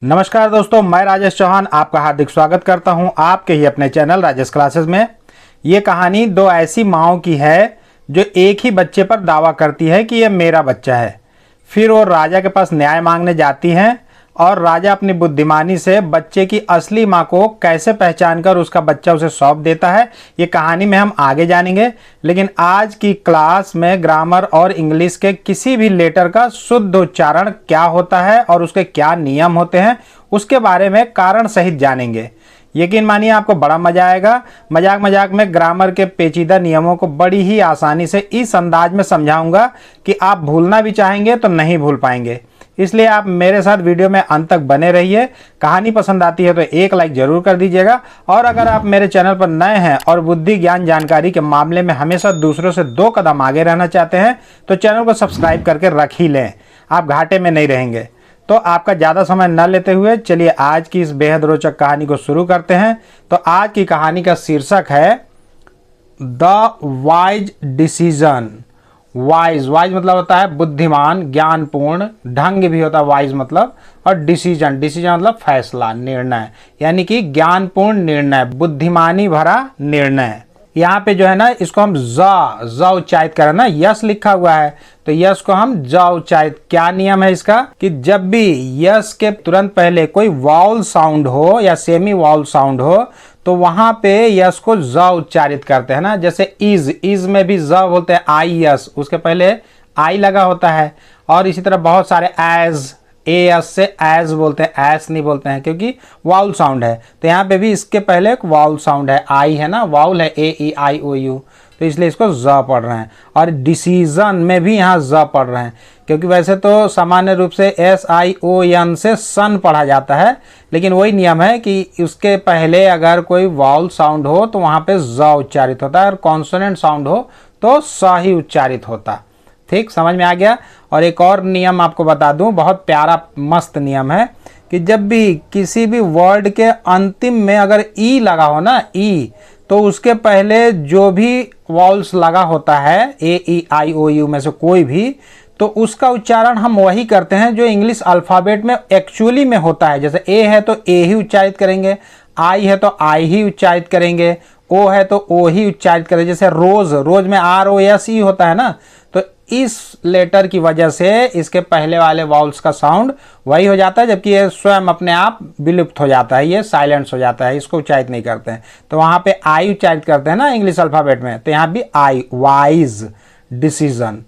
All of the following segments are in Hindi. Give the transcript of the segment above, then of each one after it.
नमस्कार दोस्तों, मैं राजेश चौहान आपका हार्दिक स्वागत करता हूं आपके ही अपने चैनल राजेश क्लासेस में। ये कहानी दो ऐसी माँओं की है जो एक ही बच्चे पर दावा करती है कि यह मेरा बच्चा है। फिर वो राजा के पास न्याय मांगने जाती हैं और राजा अपनी बुद्धिमानी से बच्चे की असली माँ को कैसे पहचान कर उसका बच्चा उसे सौंप देता है, ये कहानी में हम आगे जानेंगे। लेकिन आज की क्लास में ग्रामर और इंग्लिश के किसी भी लेटर का शुद्ध उच्चारण क्या होता है और उसके क्या नियम होते हैं, उसके बारे में कारण सहित जानेंगे। यकीन मानिए आपको बड़ा मजा आएगा। मजाक मजाक में ग्रामर के पेचीदा नियमों को बड़ी ही आसानी से इस अंदाज में समझाऊंगा कि आप भूलना भी चाहेंगे तो नहीं भूल पाएंगे। इसलिए आप मेरे साथ वीडियो में अंत तक बने रहिए। कहानी पसंद आती है तो एक लाइक जरूर कर दीजिएगा, और अगर आप मेरे चैनल पर नए हैं और बुद्धि ज्ञान जानकारी के मामले में हमेशा दूसरों से 2 कदम आगे रहना चाहते हैं तो चैनल को सब्सक्राइब करके रख ही लें, आप घाटे में नहीं रहेंगे। तो आपका ज़्यादा समय न लेते हुए चलिए आज की इस बेहद रोचक कहानी को शुरू करते हैं। तो आज की कहानी का शीर्षक है द वाइज डिसीजन। वाइज मतलब होता है बुद्धिमान, ज्ञानपूर्ण, ढंग भी होता है वाइज मतलब, और डिसीजन मतलब फैसला, निर्णय, यानी कि ज्ञानपूर्ण निर्णय, बुद्धिमानी भरा निर्णय। यहाँ पे जो है ना, इसको हम ज उच्चारित करें ना, यस लिखा हुआ है तो यस को हम ज उच्चारित। क्या नियम है इसका कि जब भी यस के तुरंत पहले कोई वाउल साउंड हो या सेमी वाउल साउंड हो तो वहां पे यस को ज उच्चारित करते हैं ना। जैसे इज में भी ज बोलते हैं, आई यस, उसके पहले आई लगा होता है। और इसी तरह बहुत सारे एज, एस से एज बोलते हैं, एस नहीं बोलते हैं क्योंकि वाउल साउंड है। तो यहाँ पे भी इसके पहले एक वाउल साउंड है, आई है ना, वाउल है, ए ई आई ओ यू, तो इसलिए इसको ज पढ़ रहे हैं। और डिसीजन में भी यहाँ ज पढ़ रहे हैं, क्योंकि वैसे तो सामान्य रूप से SION से सन पढ़ा जाता है, लेकिन वही नियम है कि उसके पहले अगर कोई वाउल साउंड हो तो वहाँ पे ज उच्चारित होता है, और कॉन्सोनेंट साउंड हो तो स ही उच्चारित होता। ठीक, समझ में आ गया। और एक और नियम आपको बता दूं, बहुत प्यारा मस्त नियम है कि जब भी किसी भी वर्ड के अंतिम में अगर ई लगा हो ना, ई, तो उसके पहले जो भी वॉल्स लगा होता है, AEIOU में से कोई भी, तो उसका उच्चारण हम वही करते हैं जो इंग्लिश अल्फ़ाबेट में एक्चुअली में होता है। जैसे ए है तो ए ही उच्चारित करेंगे, आई है तो आई ही उच्चारित करेंगे, ओ है तो ओ ही उच्चारित करेंगे। जैसे रोज में ROSE होता है ना, तो इस लेटर की वजह से इसके पहले वाले वाउल्स का साउंड वही हो जाता है, जबकि ये स्वयं अपने आप विलुप्त हो जाता है, ये साइलेंस हो जाता है, इसको उच्चारित नहीं करते हैं। तो वहाँ पे आई उच्चारित करते हैं ना इंग्लिश अल्फ़ाबेट में, तो यहाँ भी आई, वाइज डिसीजन।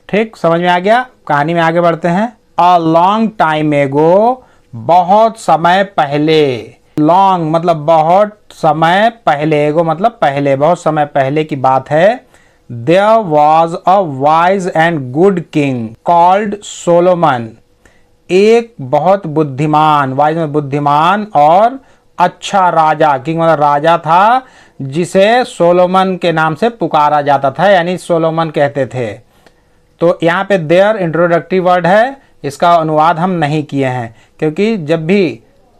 ठीक, समझ में आ गया। कहानी में आगे बढ़ते हैं। अ लॉन्ग टाइम एगो, बहुत समय पहले। लॉन्ग मतलब बहुत समय पहले, एगो मतलब पहले, बहुत समय पहले की बात है। There was a wise and good king called Solomon। एक बहुत बुद्धिमान, वाइज में बुद्धिमान और अच्छा राजा, किंग मतलब राजा था, जिसे सोलोमन के नाम से पुकारा जाता था, यानी सोलोमन कहते थे। तो यहाँ पे देयर इंट्रोडक्टिव वर्ड है, इसका अनुवाद हम नहीं किए हैं, क्योंकि जब भी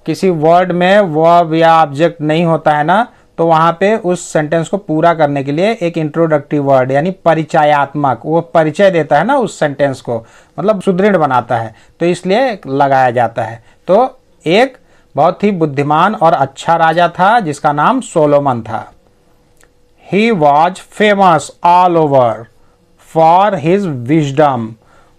किसी वर्ड में वर्ब या ऑब्जेक्ट नहीं होता है ना, तो वहाँ पे उस सेंटेंस को पूरा करने के लिए एक इंट्रोडक्टिव वर्ड यानी परिचयात्मक, वो परिचय देता है ना उस सेंटेंस को, मतलब सुदृढ़ बनाता है, तो इसलिए लगाया जाता है। तो एक बहुत ही बुद्धिमान और अच्छा राजा था जिसका नाम सोलोमन था। He was famous all over for his wisdom.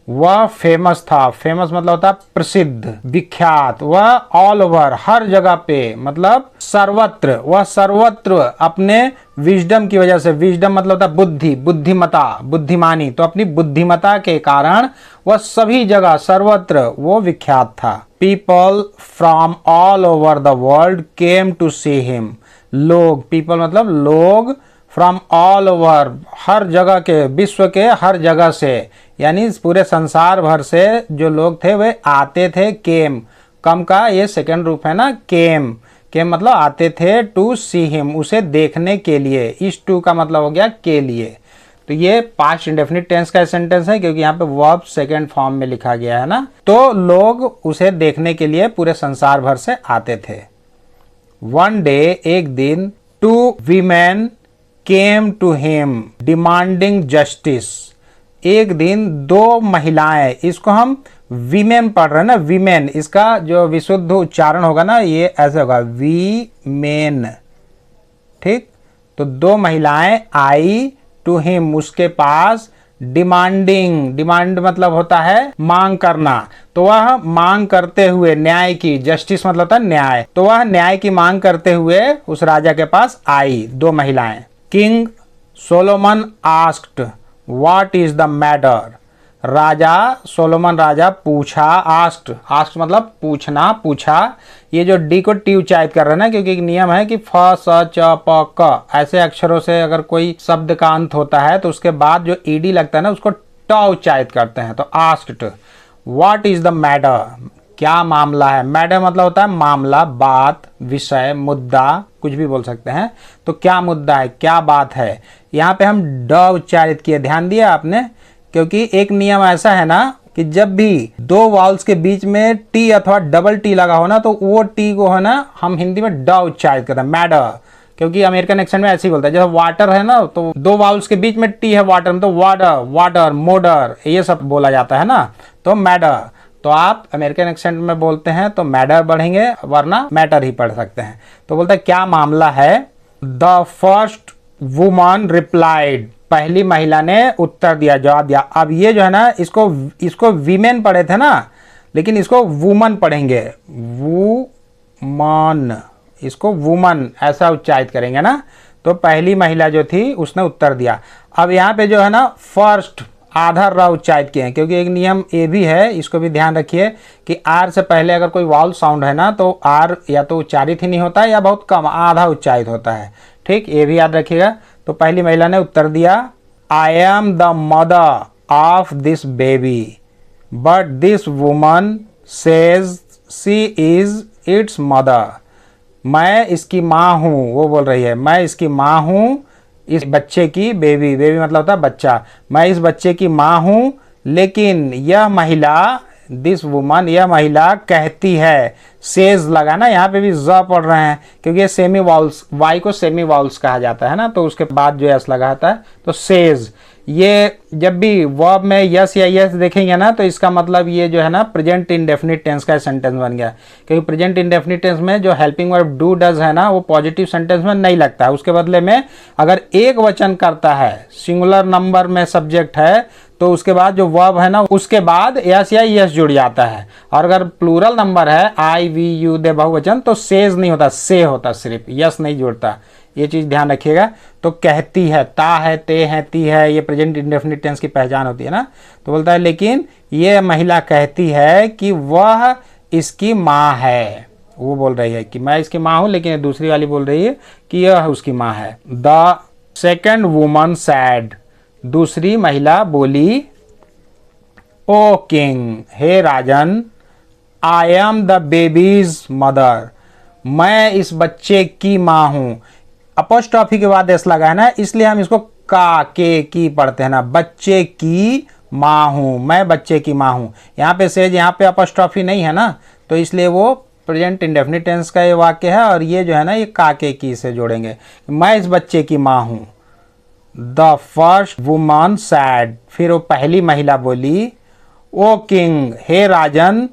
वह फेमस था, फेमस मतलब होता है प्रसिद्ध, विख्यात। वह ऑल ओवर, हर जगह पे, मतलब सर्वत्र, वह सर्वत्र अपने विजडम की वजह से, विजडम मतलब होता है बुद्धि, बुद्धिमता, बुद्धिमानी, तो अपनी बुद्धिमता के कारण वह सभी जगह, सर्वत्र वो विख्यात था। People from all over the world came to see him. लोग, पीपल मतलब लोग, फ्रॉम ऑल ओवर, हर जगह के, विश्व के हर जगह से, यानी पूरे संसार भर से जो लोग थे वे आते थे। केम, कम का ये सेकंड रूप है ना, केम मतलब आते थे, टू सी हिम, उसे देखने के लिए। इस टू का मतलब हो गया के लिए। तो ये पास्ट इंडेफिनिट टेंस का सेंटेंस है, क्योंकि यहाँ पे वर्ब सेकंड फॉर्म में लिखा गया है ना। तो लोग उसे देखने के लिए पूरे संसार भर से आते थे। वन डे, एक दिन, 2 women came to him demanding justice. एक दिन 2 महिलाएं, इसको हम वीमेन पढ़ रहे हैं ना, वीमेन, इसका जो विशुद्ध उच्चारण होगा ना ये ऐसे होगा, वीमेन। ठीक, तो दो महिलाएं आई टू हिम, उसके पास, डिमांडिंग, डिमांड मतलब होता है मांग करना, तो वह मांग करते हुए न्याय की, जस्टिस मतलब होता है न्याय, तो वह न्याय की मांग करते हुए उस राजा के पास आई, दो महिलाएं। King Solomon asked what is the matter, राजा सोलोमन राजा पूछा, आस्क्ड, आस्क्ड मतलब पूछना, पूछा। ये जो डी को टी उच्चारित कर रहे हैं ना, क्योंकि एक नियम है कि फ स च प क ऐसे अक्षरों से अगर कोई शब्द का अंत होता है तो उसके बाद जो ईडी लगता है ना उसको ट उच्चारित करते हैं। तो asked what is the matter, क्या मामला है, मैटर मतलब होता है मामला, बात, विषय, मुद्दा, कुछ भी बोल सकते हैं। तो क्या मुद्दा है, क्या बात है, यहाँ पे हम ड उच्चारित किए, ध्यान दिया आपने, क्योंकि एक नियम ऐसा है ना कि जब भी दो वाउल्स के बीच में टी अथवा डबल टी लगा हो ना तो वो टी को है ना हम हिंदी में ड उच्चारित करते हैं, मैडर, क्योंकि अमेरिकन एक्सेंट में ऐसे ही बोलता है। जैसे वाटर है ना तो दो वाउल्स के बीच में टी है वाटर में, तो वाटर, वाटर, मोडर, ये सब बोला जाता है ना, तो मैडर। तो आप अमेरिकन एक्सेंट में बोलते हैं तो मैडर पढ़ेंगे, वरना मैटर ही पढ़ सकते हैं। तो बोलता है क्या मामला है। द फर्स्ट वुमन रिप्लाइड, पहली महिला ने उत्तर दिया, जवाब दिया। अब ये जो है ना इसको वीमेन पढ़े थे ना, लेकिन इसको वुमन पढ़ेंगे, वुमन, इसको वुमन ऐसा उच्चारित करेंगे ना। तो पहली महिला जो थी उसने उत्तर दिया। अब यहाँ पे जो है ना फर्स्ट आधा र उच्चारित किए हैं, क्योंकि एक नियम ये भी है, इसको भी ध्यान रखिए कि आर से पहले अगर कोई वाउल साउंड है ना तो आर या तो उच्चारित ही नहीं होता है या बहुत कम, आधा उच्चारित होता है। ठीक, ये भी याद रखिएगा। तो पहली महिला ने उत्तर दिया, आई am the mother of this baby but this woman says she is it's mother, मैं इसकी माँ हूँ, वो बोल रही है मैं इसकी माँ हूँ, इस बच्चे की, बेबी, बेबी मतलब होता है बच्चा, मैं इस बच्चे की माँ हूँ, लेकिन यह महिला, दिस वुमन, यह महिला कहती है, सेज लगा ना, यहाँ पे भी ज पढ़ रहे हैं क्योंकि ये सेमी वाउल्स, वाई को सेमी वाउल्स कहा जाता है ना, तो उसके बाद जो एस लगाता है तो सेज। ये जब भी वर्ब में यस या यस देखेंगे ना तो इसका मतलब ये जो है ना प्रेजेंट इंडेफिनिट टेंस का सेंटेंस बन गया, क्योंकि प्रेजेंट इंडेफिनिट टेंस में जो हेल्पिंग वर्ब डू डज है ना वो पॉजिटिव सेंटेंस में नहीं लगता है। उसके बदले में अगर एक वचन करता है, सिंगुलर नंबर में सब्जेक्ट है, तो उसके बाद जो वर्ब है ना उसके बाद यस या यस जुड़ जाता है। और अगर प्लूरल नंबर है, आई वी यू दे बहुवचन, तो सेज नहीं होता, से होता, सिर्फ यस नहीं जुड़ता, ये चीज़ ध्यान रखिएगा। तो कहती है, ता है, ते है, ती है, ये प्रेजेंट इंडेफिनिट टेंस की पहचान होती है ना। तो बोलता है लेकिन ये महिला कहती है कि वह इसकी माँ है, वो बोल रही है कि मैं इसकी माँ हूँ, लेकिन दूसरी वाली बोल रही है कि यह उसकी माँ है। द सेकेंड वुमन सैड, दूसरी महिला बोली, ओ किंग, हे राजन, I am the baby's mother, मैं इस बच्चे की माँ हूँ। अपोस्ट्रोफी के बाद एस लगा है ना, इसलिए हम इसको का, के, की पढ़ते हैं ना, बच्चे की माँ हूँ, मैं बच्चे की माँ हूँ। यहाँ पे सेज, यहाँ पे अपोस्ट्रोफी नहीं है ना, तो इसलिए वो प्रेजेंट इंडेफिनिट टेंस का ये वाक्य है, और ये जो है ना ये का, के, की से जोड़ेंगे, मैं इस बच्चे की माँ हूँ। द फर्स्ट वुमन सैड, फिर वो पहली महिला बोली, ओ किंग, हे राजन,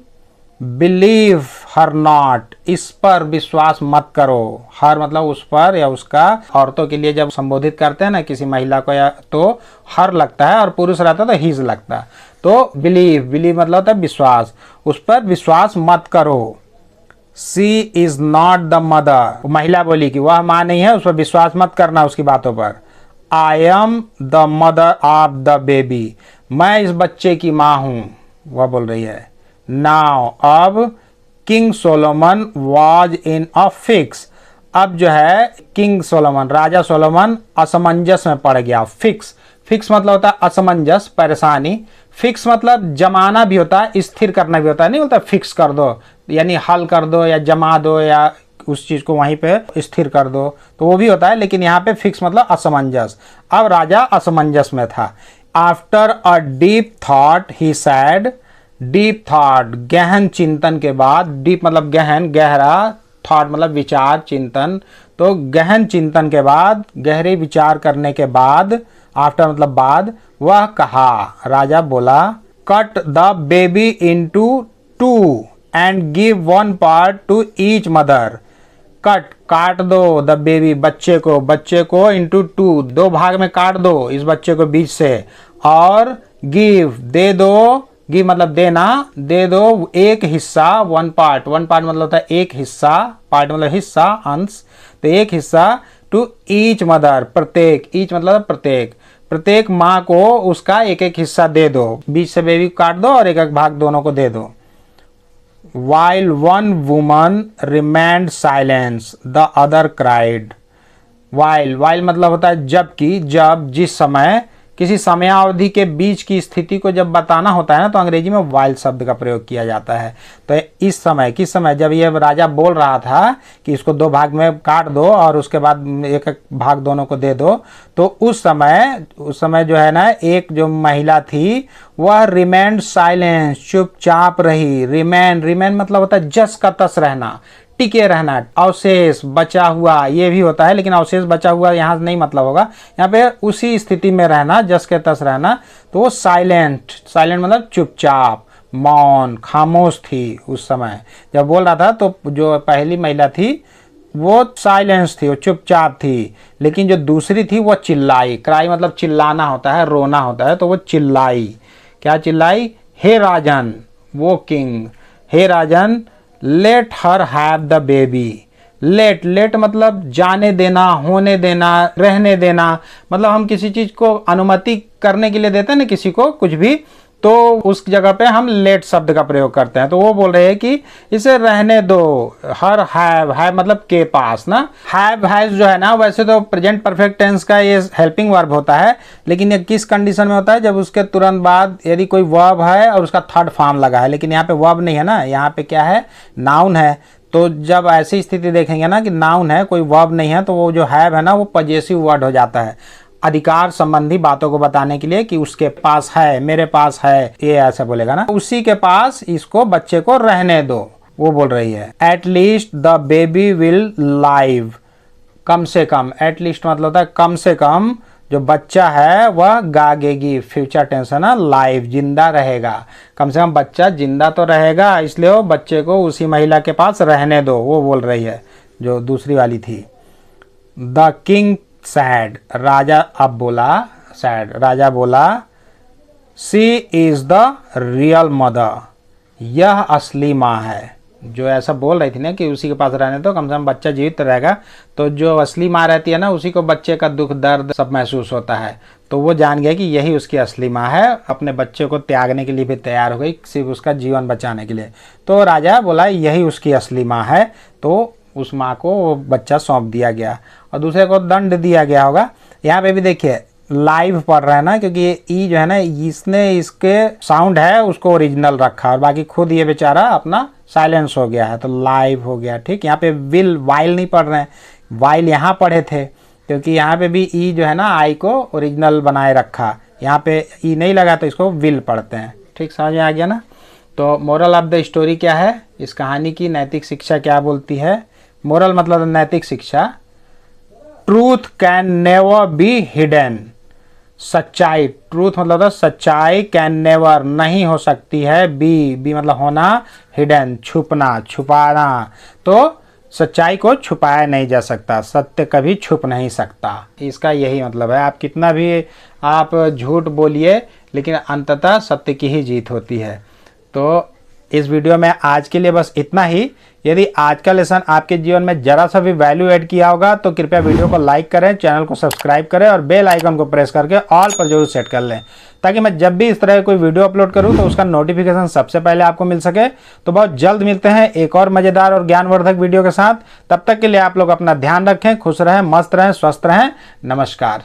बिलीव हर नॉट, इस पर विश्वास मत करो। हर मतलब उस पर या उसका, औरतों के लिए जब संबोधित करते हैं ना किसी महिला को, या तो हर लगता है, और पुरुष रहता है तो हिज लगता है। तो बिलीव, बिलीव मतलब होता है विश्वास, उस पर विश्वास मत करो। सी इज नॉट द मदर, महिला बोली कि वह माँ नहीं है, उस पर विश्वास मत करना उसकी बातों पर। आई am the mother of the baby, मैं इस बच्चे की माँ हूँ, वह बोल रही है। नाउ, अब king Solomon was in a fix, अब जो है किंग सोलोमन, राजा सोलोमन असमंजस में पड़ गया। फिक्स, फिक्स मतलब होता है असमंजस, परेशानी। फिक्स मतलब जमाना भी होता है, स्थिर करना भी होता है, नहीं बोलता फिक्स कर दो, यानी हल कर दो या जमा दो या उस चीज को वहीं पे स्थिर कर दो, तो वो भी होता है, लेकिन यहाँ पे फिक्स मतलब असमंजस। अब राजा असमंजस में था। After a deep thought he sad, deep thought गहन चिंतन के बाद, डीप मतलब गहन, गहरा, थॉट मतलब विचार, चिंतन, तो गहन चिंतन के बाद, गहरे विचार करने के बाद, आफ्टर मतलब बाद, वह कहा, राजा बोला, cut the baby into 2 and give 1 part two each mother. Cut काट दो द बेबी बच्चे को इनटू 2 दो भाग में काट दो इस बच्चे को बीच से, और गिव दे दो, गिव मतलब देना, दे दो एक हिस्सा, 1 पार्ट मतलब होता है एक हिस्सा, पार्ट मतलब हिस्सा, अंश, तो एक हिस्सा टू ईच मदर प्रत्येक, ईच मतलब प्रत्येक माँ को उसका एक एक हिस्सा दे दो, बीच से बेबी को काट दो और एक एक भाग दोनों को दे दो। While one woman remained silent, the other cried. While मतलब होता है जबकि, जब, जिस समय, किसी समयावधि के बीच की स्थिति को जब बताना होता है ना तो अंग्रेजी में while शब्द का प्रयोग किया जाता है। तो इस समय, किस समय, जब ये राजा बोल रहा था कि इसको दो भाग में काट दो और उसके बाद एक एक भाग दोनों को दे दो, तो उस समय जो है ना एक जो महिला थी वह रिमेंड साइलेंट, चुपचाप रही। रिमेन मतलब होता है जस का तस रहना, टिके रहना। अवशेष बचा हुआ ये भी होता है, लेकिन अवशेष बचा हुआ यहाँ नहीं मतलब होगा, यहाँ पे उसी स्थिति में रहना, जस के तस रहना। तो वो साइलेंट मतलब चुपचाप, मौन, खामोश थी उस समय जब बोल रहा था। तो जो पहली महिला थी वो साइलेंस थी, वो चुपचाप थी, लेकिन जो दूसरी थी वो चिल्लाई। क्राई मतलब चिल्लाना होता है, रोना होता है, तो वो चिल्लाई। क्या चिल्लाई? हे राजन, वो किंग, हे राजन, let her have the baby. Let मतलब जाने देना, होने देना, रहने देना। मतलब हम किसी चीज को अनुमति करने के लिए देते हैं ना किसी को कुछ भी, तो उस जगह पे हम लेट शब्द का प्रयोग करते हैं। तो वो बोल रहे हैं कि इसे रहने दो। हर हैव मतलब के पास ना, हैव हैज जो है ना वैसे तो प्रेजेंट परफेक्ट टेंस का ये हेल्पिंग वर्ब होता है, लेकिन ये किस कंडीशन में होता है? जब उसके तुरंत बाद यदि कोई वर्ब है और उसका थर्ड फॉर्म लगा है, लेकिन यहाँ पे वर्ब नहीं है ना, यहाँ पे क्या है? नाउन है। तो जब ऐसी स्थिति देखेंगे ना कि नाउन है, कोई वर्ब नहीं है, तो वो जो हैव है ना वो पजेसिव वर्ड हो जाता है, अधिकार संबंधी बातों को बताने के लिए कि उसके पास है, मेरे पास है, ये ऐसा बोलेगा ना, उसी के पास इसको बच्चे को रहने दो, वो बोल रही है। At least the baby will live, कम से कम, एट लीस्ट मतलब होता है कम से कम जो बच्चा है वह गागेगी, फ्यूचर टेंस है ना, लाइव जिंदा रहेगा, कम से कम बच्चा जिंदा तो रहेगा, इसलिए वो बच्चे को उसी महिला के पास रहने दो, वो बोल रही है जो दूसरी वाली थी। द किंग सैड, राजा अब बोला, सैड राजा बोला, सी इज द रियल मदर, यह असली माँ है। जो ऐसा बोल रही थी ना कि उसी के पास रहने तो कम से कम बच्चा जीवित रहेगा, तो जो असली माँ रहती है ना उसी को बच्चे का दुख दर्द सब महसूस होता है, तो वो जान गया कि यही उसकी असली माँ है, अपने बच्चे को त्यागने के लिए भी तैयार हो गई सिर्फ उसका जीवन बचाने के लिए। तो राजा बोला यही उसकी असली माँ है, तो उस माँ को वो बच्चा सौंप दिया गया और दूसरे को दंड दिया गया होगा। यहाँ पे भी देखिए लाइव पढ़ रहा है ना, क्योंकि ये ई जो है ना इसने इसके साउंड है उसको ओरिजिनल रखा और बाकी खुद ये बेचारा अपना साइलेंस हो गया है, तो लाइव हो गया। ठीक, यहाँ पे विल वाइल नहीं पढ़ रहे हैं, वाइल यहाँ पढ़े थे, क्योंकि यहाँ पे भी ई जो है ना आई को ओरिजिनल बनाए रखा, यहाँ पे ई नहीं लगा तो इसको विल पढ़ते हैं। ठीक, समझ में आ गया ना। तो मोरल ऑफ द स्टोरी क्या है, इस कहानी की नैतिक शिक्षा क्या बोलती है? मोरल मतलब नैतिक शिक्षा, truth can never be hidden, सच्चाई, ट्रूथ मतलब सच्चाई, कैन नेवर नहीं हो सकती है, बी मतलब होना, हिडन छुपना, छुपाना, तो सच्चाई को छुपाया नहीं जा सकता, सत्य कभी छुप नहीं सकता, इसका यही मतलब है। आप कितना भी आप झूठ बोलिए लेकिन अंततः सत्य की ही जीत होती है। तो इस वीडियो में आज के लिए बस इतना ही। यदि आज का लेसन आपके जीवन में जरा सा भी वैल्यू ऐड किया होगा तो कृपया वीडियो को लाइक करें, चैनल को सब्सक्राइब करें और बेल आइकन को प्रेस करके ऑल पर जरूर सेट कर लें, ताकि मैं जब भी इस तरह कोई वीडियो अपलोड करूं तो उसका नोटिफिकेशन सबसे पहले आपको मिल सके। तो बहुत जल्द मिलते हैं एक और मज़ेदार और ज्ञानवर्धक वीडियो के साथ। तब तक के लिए आप लोग अपना ध्यान रखें, खुश रहें, मस्त रहें, स्वस्थ रहें। नमस्कार।